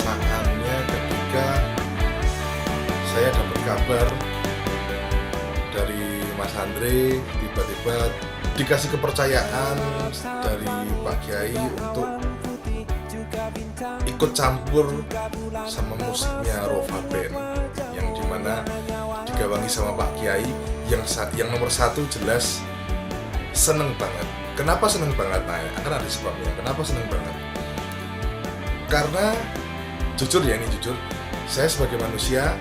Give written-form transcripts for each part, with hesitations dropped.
perasaannya ketika saya dapat kabar dari Mas Andre, tiba-tiba dikasih kepercayaan dari Pak Kiai untuk ikut campur sama musiknya Rova Band, yang dimana digawangi sama Pak Kiai yang nomor satu jelas seneng banget. Kenapa seneng banget? Nah, akan ada sebabnya. Kenapa seneng banget? Karena jujur, saya sebagai manusia,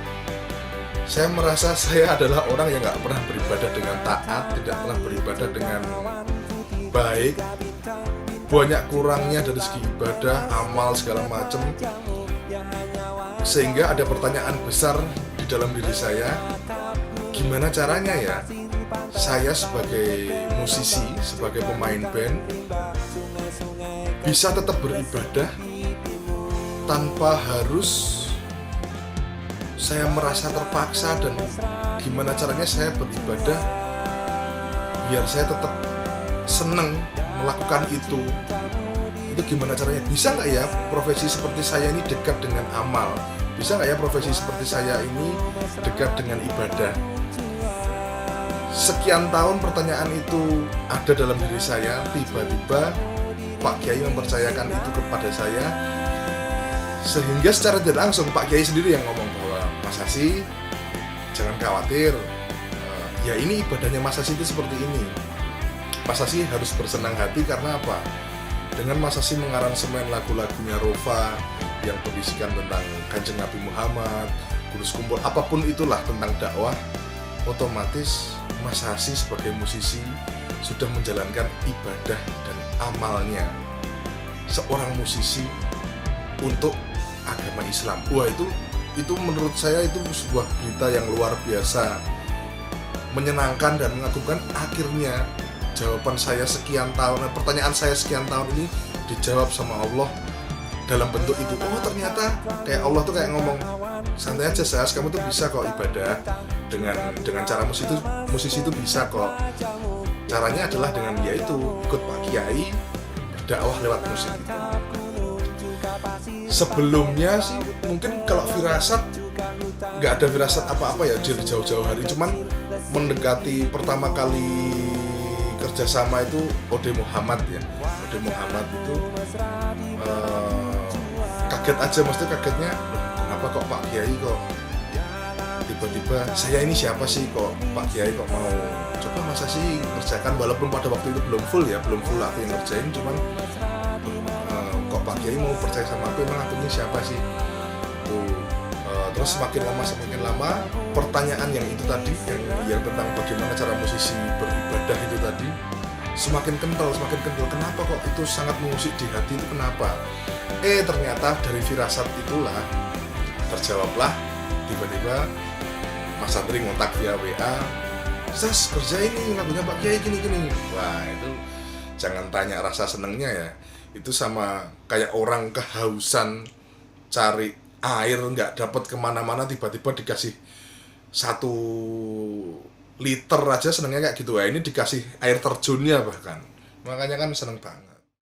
saya merasa saya adalah orang yang gak pernah beribadah dengan taat, tidak pernah beribadah dengan baik, banyak kurangnya dari segi ibadah, amal, segala macam. Sehingga ada pertanyaan besar di dalam diri saya, gimana caranya ya saya sebagai musisi, sebagai pemain band bisa tetap beribadah tanpa harus saya merasa terpaksa, dan gimana caranya saya beribadah biar saya tetap seneng melakukan itu gimana caranya? Bisa nggak ya profesi seperti saya ini dekat dengan amal? Bisa nggak ya profesi seperti saya ini dekat dengan ibadah? Sekian tahun pertanyaan itu ada dalam diri saya, tiba-tiba Pak Kiai mempercayakan itu kepada saya, sehingga secara tidak langsung Pak Kiai sendiri yang ngomong bahwa Mas Hasi, jangan khawatir, ya ini ibadahnya Mas Hasi itu seperti ini. Mas Hasi harus bersenang hati karena apa? Dengan Mas Hasi mengaransemen lagu-lagunya Rova yang berisikan tentang Kanjeng Nabi Muhammad, Kudus Kumpul, apapun itulah tentang dakwah, otomatis Mas Hasi sebagai musisi sudah menjalankan ibadah dan amalnya seorang musisi untuk agama Islam. Wah, itu menurut saya itu sebuah berita yang luar biasa, menyenangkan dan mengagumkan. Akhirnya jawaban saya sekian tahun, pertanyaan saya sekian tahun ini dijawab sama Allah dalam bentuk itu. Oh, ternyata kayak Allah tuh kayak ngomong, santai aja Sas, kamu tuh bisa kok ibadah dengan cara musisi itu bisa kok. Caranya adalah dengan yaitu ikut Pak Kiai berdakwah lewat musik itu. Sebelumnya sih mungkin kalau firasat nggak ada firasat apa-apa ya dari jauh-jauh hari, cuman mendekati pertama kali kerjasama itu Ode Muhammad ya. Ode Muhammad itu kaget aja, maksudnya kagetnya kenapa kok Pak Kiai kok tiba-tiba, saya ini siapa sih kok Pak Kiai kok mau coba masa sih kerjakan, walaupun pada waktu itu belum full aku yang ngerjain, cuman kok Pak Kiai mau percaya sama aku, emang aku ini siapa sih tuh. Terus semakin lama pertanyaan yang itu tadi, yang tentang bagaimana cara musisi beribadah itu tadi semakin kental. Kenapa kok itu sangat mengusik di hati itu, kenapa? Ternyata dari firasat itulah terjawablah. Tiba-tiba Mas Andri ngontak via WA, Sas, kerja ini lagunya Pak Kiai gini. Wah, itu jangan tanya rasa senengnya ya. Itu sama kayak orang kehausan cari air nggak dapat kemana-mana, tiba-tiba dikasih 1 liter aja senengnya kayak gitu. Ini dikasih air terjunnya bahkan, makanya kan seneng banget.